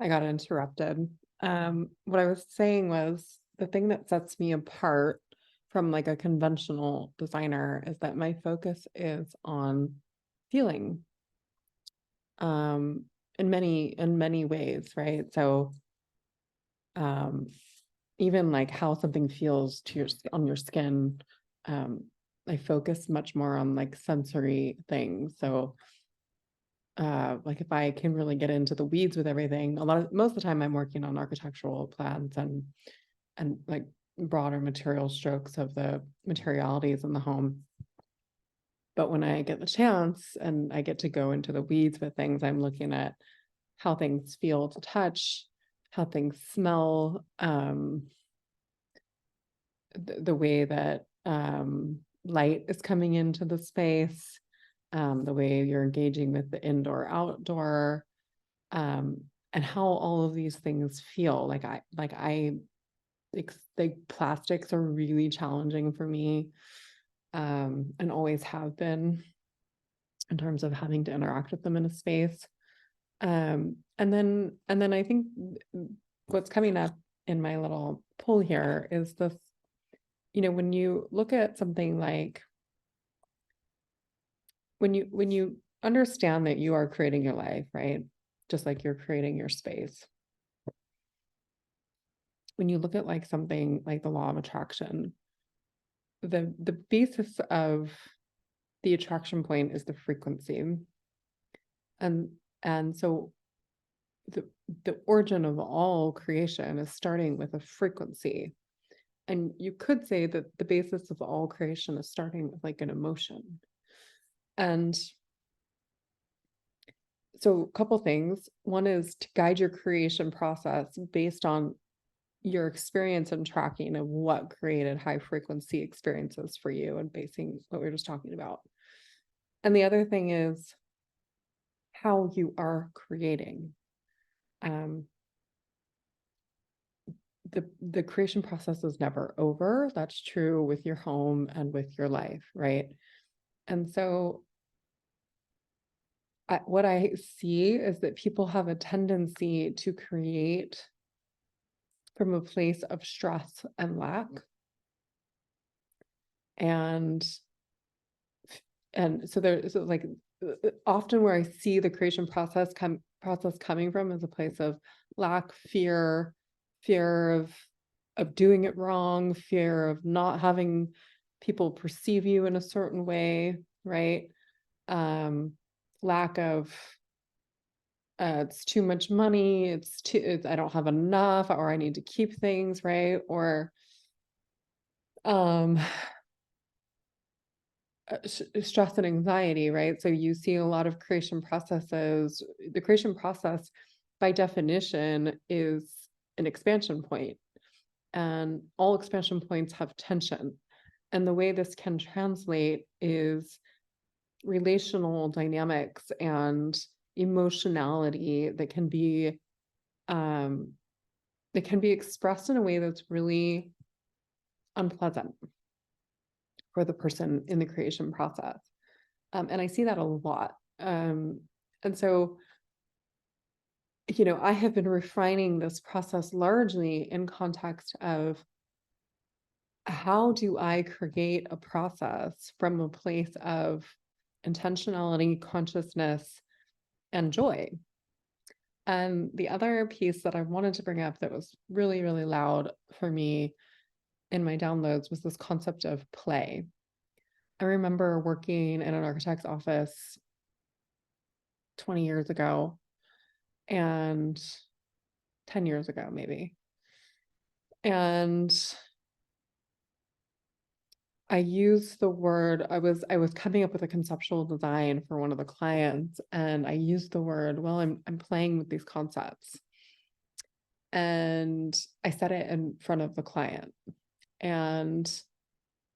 I got interrupted. What I was saying was the thing that sets me apart from like a conventional designer is that my focus is on feeling, um, in many ways, right? So, um, even like how something feels to on your skin, um, I focus much more on like sensory things. So, like if I can really get into the weeds with everything, most of the time I'm working on architectural plans and like broader material strokes of the materialities in the home. But when I get the chance and I get to go into the weeds with things, I'm looking at how things feel to touch, how things smell, the way that light is coming into the space, the way you're engaging with the indoor outdoor, um, and how all of these things feel. Like plastics are really challenging for me, and always have been in terms of having to interact with them in a space. And then I think what's coming up in my little poll here is this, when you look at something like when you understand that you are creating your life, right? Just like you're creating your space. When you look at like something like the law of attraction, the basis of the attraction point is the frequency. And and so the the origin of all creation is starting with a frequency. And you could say that the basis of all creation is starting with like an emotion. And so a couple things. One is to guide your creation process based on your experience and tracking of what created high frequency experiences for you and basing what we were just talking about. And the other thing is how you are creating. Um, the creation process is never over. That's true with your home and with your life, right? And so what I see is that people have a tendency to create from a place of stress and lack. And so there's like often where I see the creation process coming from is a place of lack, fear of doing it wrong, fear of not having people perceive you in a certain way, right? Um, Lack of it's too much money, I don't have enough, or I need to keep things, right? Or um stress and anxiety, right? So you see a lot of creation processes. The creation process, by definition, is an expansion point, and all expansion points have tension. And the way this can translate is relational dynamics and emotionality um, that can be expressed in a way that's really unpleasant for the person in the creation process. And I see that a lot. And so, I have been refining this process largely in context of how do I create a process from a place of intentionality, consciousness, and joy. And the other piece that I wanted to bring up that was really, really loud for me in my downloads was this concept of play. I remember working in an architect's office 20 years ago and 10 years ago, maybe. And I used the word, I was coming up with a conceptual design for one of the clients, and I used the word, well, I'm playing with these concepts. And I said it in front of the client. And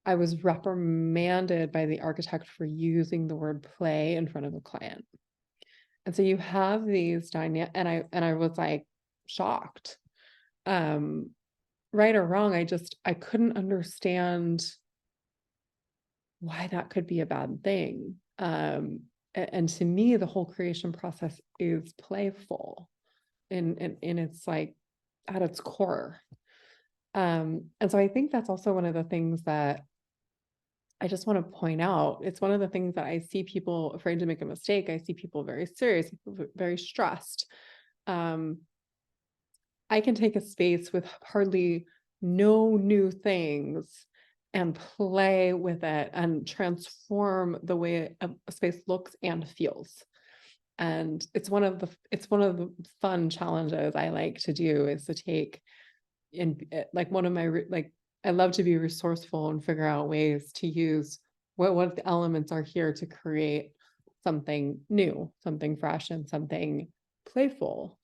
I was reprimanded by the architect for using the word play in front of the client. And so you have these dynamic, and I was like shocked. Um, right or wrong, I couldn't understand why that could be a bad thing. And to me, the whole creation process is playful. in its like at its core. And so I think that's also one of the things that I just want to point out. It's one of the things that I see people afraid to make a mistake. I see people very serious, very stressed. I can take a space with hardly no new things and play with it and transform the way a space looks and feels. And it's one of the fun challenges I like to do, is to take in like one of my like I love to be resourceful and figure out ways to use what the elements are here to create something new, something fresh, and something playful,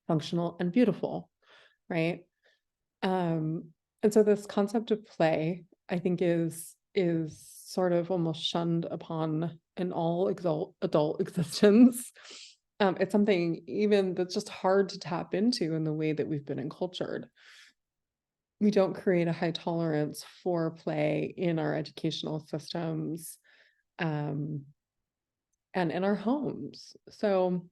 functional and beautiful, right? And so this concept of play, I think, is sort of almost shunned upon in all adult existence. It's something even that's just hard to tap into in the way that we've been encultured. We don't create a high tolerance for play in our educational systems, and in our homes. So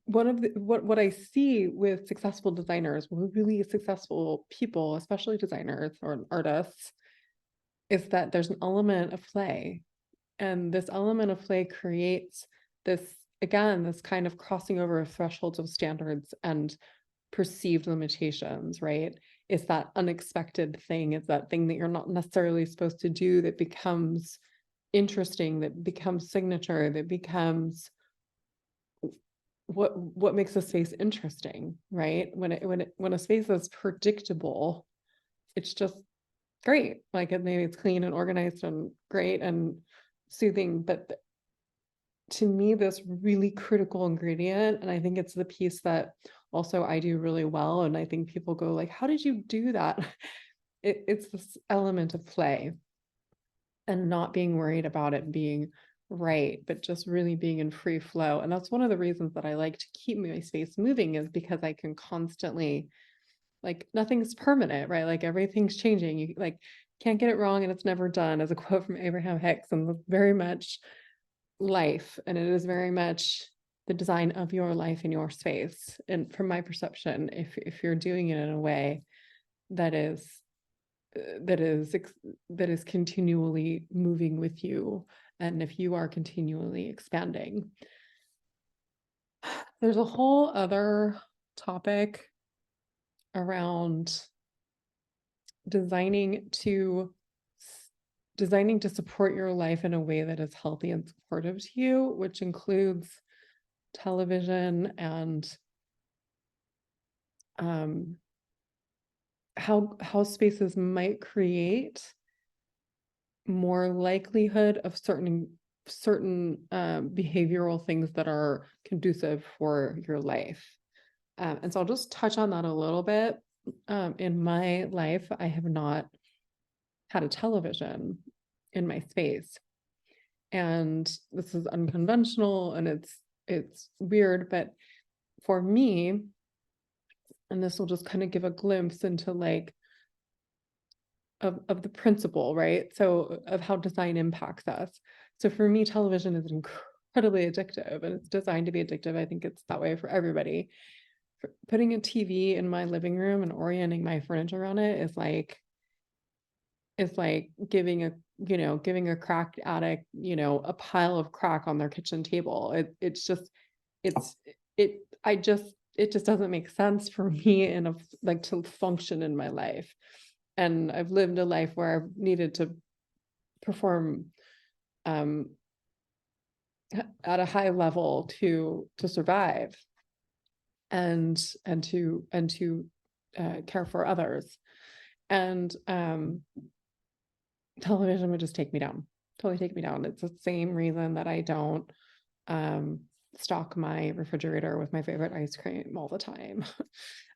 one of the what I see with successful designers, really successful people, especially designers or artists, is that there's an element of play. And this element of play creates this, again, this kind of crossing over of thresholds of standards and perceived limitations, right? It's that unexpected thing. It's that thing that you're not necessarily supposed to do that becomes interesting, that becomes signature, that becomes what makes a space interesting, right? When a space is predictable, it's just great. Like maybe it's clean and organized and great and soothing, but to me, this really critical ingredient, and I think it's the piece that also I do really well, and I think people go like, how did you do that? It's this element of play and not being worried about it being right, but just really being in free flow. And that's one of the reasons that I like to keep my space moving, is because I can constantly, like, nothing's permanent, right? Like everything's changing. You like can't get it wrong and it's never done, as a quote from Abraham Hicks. And that's very much life, and it is very much the design of your life and your space. And from my perception, if you're doing it in a way that is that is that is continually moving with you, and if you are continually expanding. There's a whole other topic around designing to support your life in a way that is healthy and supportive to you, which includes television and how spaces might create more likelihood of certain behavioral things that are conducive for your life. And so I'll just touch on that a little bit. In my life, I have not had a television in my space. And this is unconventional and it's weird, but for me, and this will just kind of give a glimpse into like of the principle, right? So of how design impacts us. So for me, television is incredibly addictive, and it's designed to be addictive. I think it's that way for everybody. Putting a TV in my living room and orienting my furniture around it is like giving a crack addict, a pile of crack on their kitchen table. It just doesn't make sense for me to function in my life. And I've lived a life where I've needed to perform at a high level to survive and to care for others. And television would just totally take me down. It's the same reason that I don't stock my refrigerator with my favorite ice cream all the time.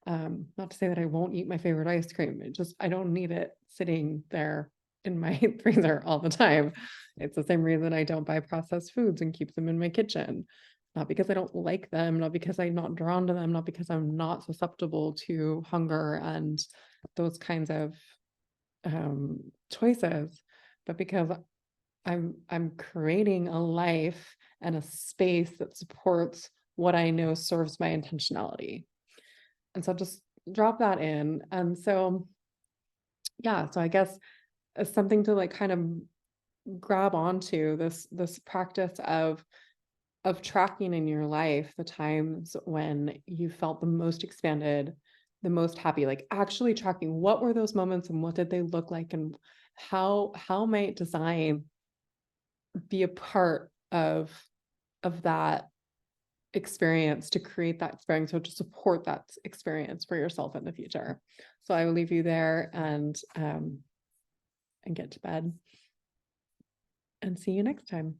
Not to say that I won't eat my favorite ice cream. I don't need it sitting there in my freezer all the time. It's the same reason I don't buy processed foods and keep them in my kitchen. Not because I don't like them, not because I'm not drawn to them, not because I'm not susceptible to hunger and those kinds of choices, but because I'm creating a life and a space that supports what I know serves my intentionality. And so just drop that in. And so, yeah, so I guess it's something to like kind of grab onto, this practice of tracking in your life the times when you felt the most expanded, the most happy, like actually tracking what were those moments and what did they look like, and how might design be a part of that experience, to create that experience, or to support that experience for yourself in the future. So I will leave you there and get to bed and see you next time.